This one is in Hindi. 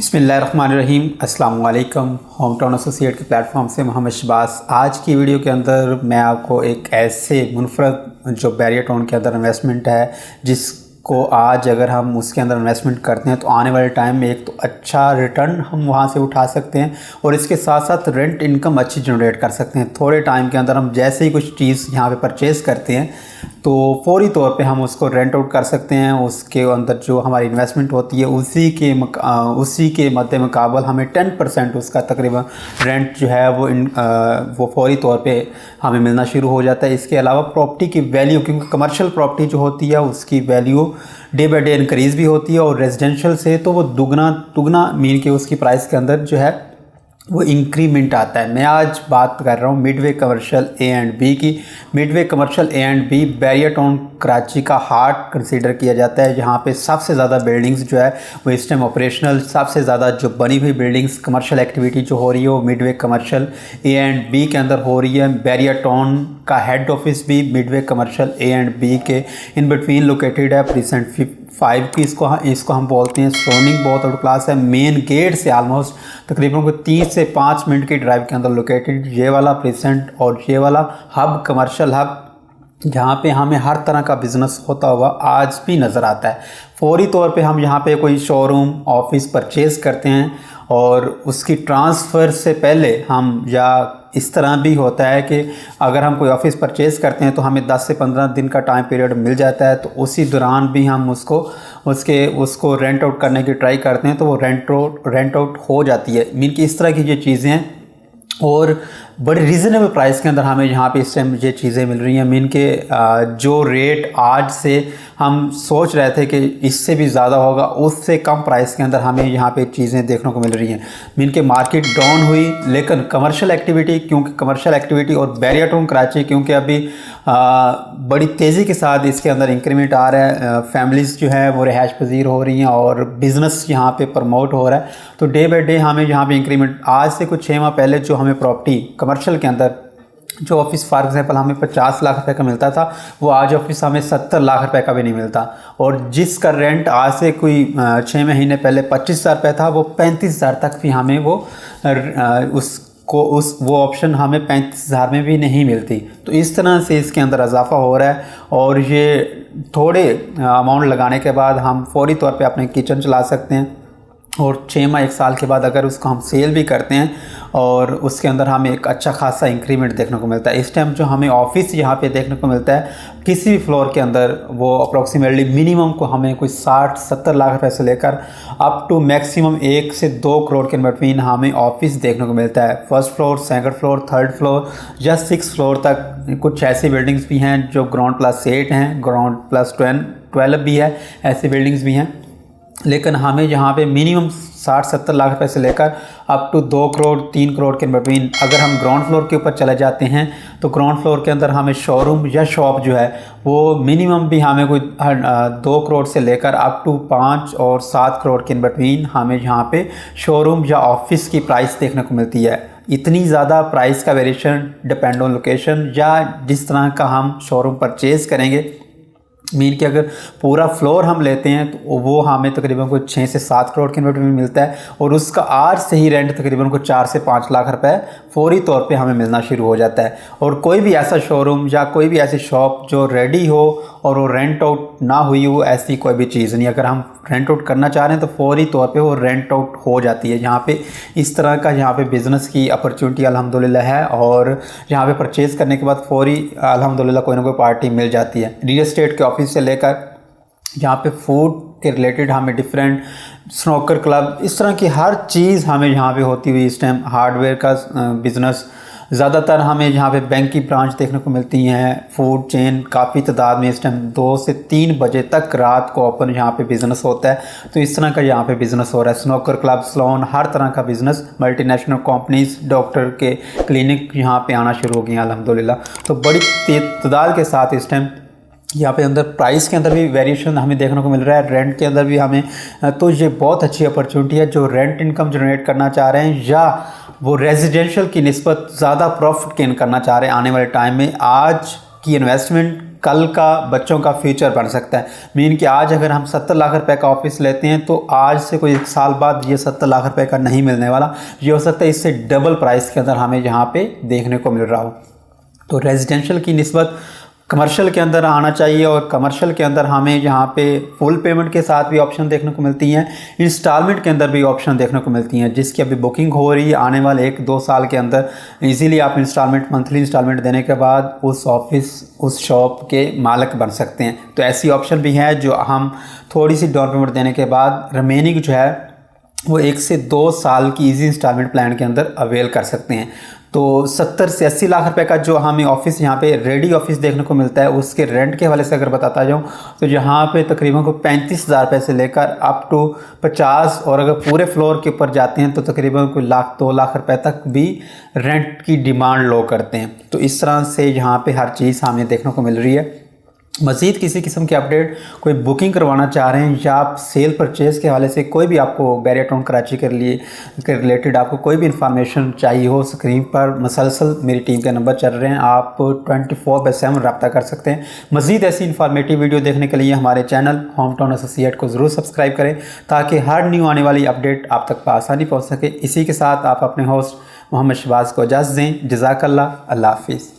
बिस्मिल्लाहिर्रहमानिर्रहीम। अस्सलाम वालेकुम। होम टाउन एसोसिएट के प्लेटफॉर्म से मोहम्मद शबास। आज की वीडियो के अंदर मैं आपको एक ऐसे मुनफरद जो बैरियर टाउन के अंदर इन्वेस्टमेंट है, जिसको आज अगर हम उसके अंदर इन्वेस्टमेंट करते हैं तो आने वाले टाइम में एक तो अच्छा रिटर्न हम वहाँ से उठा सकते हैं और इसके साथ साथ रेंट इनकम अच्छी जनरेट कर सकते हैं। थोड़े टाइम के अंदर हम जैसे ही कुछ चीज़ यहाँ पे परचेज़ करते हैं तो फौरी तौर पे हम उसको रेंट आउट कर सकते हैं। उसके अंदर जो हमारी इन्वेस्टमेंट होती है उसी के मद्दे मुकाबल हमें 10% उसका तकरीबन रेंट जो है वो फौरी तौर पे हमें मिलना शुरू हो जाता है। इसके अलावा प्रॉपर्टी की वैल्यू, क्योंकि कमर्शियल प्रॉपर्टी जो होती है उसकी value day by day increase भी होती है और रेजिडेंशियल से तो वो दुगना मीन के उसकी प्राइस के अंदर जो है वो इंक्रीमेंट आता है। मैं आज बात कर रहा हूँ Midway commercial A and B की। Midway commercial A and B Bahria Town Karachi का हार्ट कंसीडर किया जाता है, जहाँ पे सबसे ज़्यादा बिल्डिंग्स जो है वो इस टाइम ऑपरेशनल, सबसे ज़्यादा जो बनी हुई बिल्डिंग्स कमर्शियल एक्टिविटी जो हो रही है वो midway commercial A and B के अंदर हो रही है। बैरियर टाउन का हेड ऑफिस भी midway commercial A and B के इन बिटवीन लोकेटेड है। प्रीसेंट 5 की इसको हम बोलते हैं। स्टोनिंग बहुत आउट क्लास है। मेन गेट से आलमोस्ट तकरीबन को 3 से 5 मिनट की ड्राइव के अंदर लोकेटेड ये वाला प्रीसेंट और ये वाला हब, कमर्शियल हब, जहाँ पे हमें हर तरह का बिज़नेस होता हुआ आज भी नज़र आता है। फौरी तौर पे हम यहाँ पे कोई शोरूम, ऑफिस परचेज़ करते हैं और उसकी ट्रांसफ़र से पहले हम, या इस तरह भी होता है कि अगर हम कोई ऑफ़िस परचेज़ करते हैं तो हमें 10 से 15 दिन का टाइम पीरियड मिल जाता है, तो उसी दौरान भी हम उसको रेंट आउट करने की ट्राई करते हैं तो वो रेंट आउट हो जाती है। मीन कि इस तरह की ये चीज़ें हैं और बड़े रीज़नेबल प्राइस के अंदर हमें यहाँ पे इस टाइम ये चीज़ें मिल रही हैं। मीन के जो रेट आज से हम सोच रहे थे कि इससे भी ज़्यादा होगा, उससे कम प्राइस के अंदर हमें यहाँ पे चीज़ें देखने को मिल रही हैं। मीन के मार्केट डाउन हुई, लेकिन कमर्शियल एक्टिविटी, क्योंकि कमर्शियल एक्टिविटी और बैरियर टाउन कराची क्योंकि अभी बड़ी तेज़ी के साथ इसके अंदर इंक्रीमेंट आ रहा है, फैमिलीज़ जो है वो रिहाइश पजीर हो रही हैं और बिज़नेस यहाँ पे प्रमोट हो रहा है, तो डे बाई डे हमें यहाँ पे इंक्रीमेंट। आज से कुछ 6 माह पहले जो हमें प्रॉपर्टी कमर्शियल के अंदर जो ऑफिस फॉर एग्जांपल हमें 50 लाख रुपए का मिलता था, वो आज ऑफिस हमें 70 लाख रुपए का भी नहीं मिलता। और जिसका रेंट आज से कोई 6 महीने पहले 25,000 रुपये था, वो 35,000 तक भी हमें वो ऑप्शन हमें 35,000 में भी नहीं मिलती। तो इस तरह से इसके अंदर इजाफा हो रहा है और ये थोड़े अमाउंट लगाने के बाद हम फौरी तौर पे अपने किचन चला सकते हैं और 6 माह 1 साल के बाद अगर उसको हम सेल भी करते हैं और उसके अंदर हमें एक अच्छा खासा इंक्रीमेंट देखने को मिलता है। इस टाइम जो हमें ऑफिस यहाँ पे देखने को मिलता है किसी भी फ्लोर के अंदर, वो अप्रॉक्सीमेटली मिनिमम को हमें कोई 60-70 लाख रुपए से लेकर अप टू मैक्सिमम 1 से 2 करोड़ के बिटवीन हमें ऑफिस देखने को मिलता है। First floor, second floor, third floor या 6 फ्लोर तक कुछ ऐसी बिल्डिंग्स भी हैं जो ग्राउंड प्लस 8 हैं, ग्राउंड प्लस 12 भी है, ऐसी बिल्डिंग्स भी हैं। लेकिन हमें यहाँ पे मिनिमम 60-70 लाख रुपए से लेकर अप टू 2 करोड़ 3 करोड़ के बिटवीन अगर हम ग्राउंड फ्लोर के ऊपर चले जाते हैं तो ग्राउंड फ्लोर के अंदर हमें शोरूम या शॉप जो है वो मिनिमम भी हमें कोई 2 करोड़ से लेकर अप टू 5 और 7 करोड़ के बिटवीन हमें यहाँ पे शोरूम या ऑफिस की प्राइस देखने को मिलती है। इतनी ज़्यादा प्राइस का वेरिएशन डिपेंड ऑन लोकेशन या जिस तरह का हम शोरूम परचेज़ करेंगे। मीन कि अगर पूरा फ्लोर हम लेते हैं तो वो हमें तकरीबन को 6 से 7 करोड़ के में मिलता है और उसका आज से ही रेंट तकरीबन को 4 से 5 लाख रुपए फौरी तौर पे हमें मिलना शुरू हो जाता है। और कोई भी ऐसा शोरूम या कोई भी ऐसी शॉप जो रेडी हो और वो रेंट आउट ना हुई हो, ऐसी कोई भी चीज़ नहीं। अगर हम रेंट आउट करना चाह रहे हैं तो फौरी तौर पे वो रेंट आउट हो जाती है। यहाँ पे इस तरह का यहाँ पे बिज़नेस की अपॉर्चुनिटी अल्हम्दुलिल्लाह है और यहाँ पे परचेज़ करने के बाद फौरी अल्हम्दुलिल्लाह कोई ना कोई पार्टी मिल जाती है। रियल एस्टेट के ऑफिस से लेकर यहाँ पे फूड के रिलेटेड हमें डिफरेंट स्नोकर क्लब, इस तरह की हर चीज़ हमें यहाँ पे होती हुई इस टाइम। हार्डवेयर का बिज़नेस ज़्यादातर हमें यहाँ पे बैंक की ब्रांच देखने को मिलती हैं। फूड चेन काफ़ी तादाद में इस टाइम 2 से 3 बजे तक रात को ओपन यहाँ पे बिज़नेस होता है, तो इस तरह का यहाँ पे बिज़नेस हो रहा है। स्नोकर क्लब, सलोन, हर तरह का बिज़नेस, मल्टीनेशनल कंपनीज, डॉक्टर के क्लिनिक यहाँ पे आना शुरू हो गए हैं अल्हम्दुलिल्लाह। तो बड़ी तादाद के साथ इस टाइम यहाँ पे अंदर प्राइस के अंदर भी वेरिएशन हमें देखने को मिल रहा है, रेंट के अंदर भी हमें, तो ये बहुत अच्छी अपॉर्चुनिटी है। जो रेंट इनकम जनरेट करना चाह रहे हैं या वो रेजिडेंशियल की निस्बत ज़्यादा प्रॉफिट गेन करना चाह रहे हैं आने वाले टाइम में, आज की इन्वेस्टमेंट कल का बच्चों का फ्यूचर बन सकता है। मीन कि आज अगर हम 70 लाख रुपए का ऑफिस लेते हैं तो आज से कोई 1 साल बाद ये 70 लाख रुपए का नहीं मिलने वाला, ये हो सकता है इससे डबल प्राइस के अंदर हमें यहाँ पे देखने को मिल रहा हो। तो रेजिडेंशियल की निस्बत कमर्शियल के अंदर आना चाहिए, और कमर्शियल के अंदर हमें यहाँ पे फुल पेमेंट के साथ भी ऑप्शन देखने को मिलती हैं, इंस्टॉलमेंट के अंदर भी ऑप्शन देखने को मिलती हैं, जिसकी अभी बुकिंग हो रही है। आने वाले 1-2 साल के अंदर इजीली आप इंस्टॉलमेंट, मंथली इंस्टॉलमेंट देने के बाद उस ऑफिस, उस शॉप के मालिक बन सकते हैं। तो ऐसी ऑप्शन भी है जो हम थोड़ी सी डाउन पेमेंट देने के बाद रिमेनिंग जो है वो 1 से 2 साल की इजी इंस्टॉलमेंट प्लान के अंदर अवेल कर सकते हैं। तो 70 से 80 लाख रुपए का जो हमें ऑफिस यहाँ पे रेडी ऑफिस देखने को मिलता है, उसके रेंट के हवाले से अगर बताता जाऊँ तो यहाँ पे तकरीबन को 35,000 रुपये से लेकर अप टू 50, और अगर पूरे फ्लोर के ऊपर जाते हैं तो तकरीबन कोई 1-2 लाख रुपए तक भी रेंट की डिमांड लो करते हैं। तो इस तरह से यहाँ पे हर चीज़ हमें देखने को मिल रही है। मज़ीद किसी किस्म के अपडेट, कोई बुकिंग करवाना चाह रहे हैं या आप सेल परचेज़ के हवाले से कोई भी आपको बैरियर टाउन कराची के रिलेटेड आपको कोई भी इंफॉर्मेशन चाहिए हो, स्क्रीन पर मसलसल मेरी टीम के नंबर चल रहे हैं, आप 24/7 रब्ता कर सकते हैं। मज़ीद ऐसी इंफॉर्मेटिव वीडियो देखने के लिए हमारे चैनल होम टाउन एसोसिएट को ज़रूर सब्सक्राइब करें, ताकि हर न्यू आने वाली अपडेट आप तक आसानी पहुँच सके। इसी के साथ आप अपने होस्ट मोहम्मद शहबाज को इजाज़त दें। जज़ाकल्लाह, अल्लाह हाफिज़।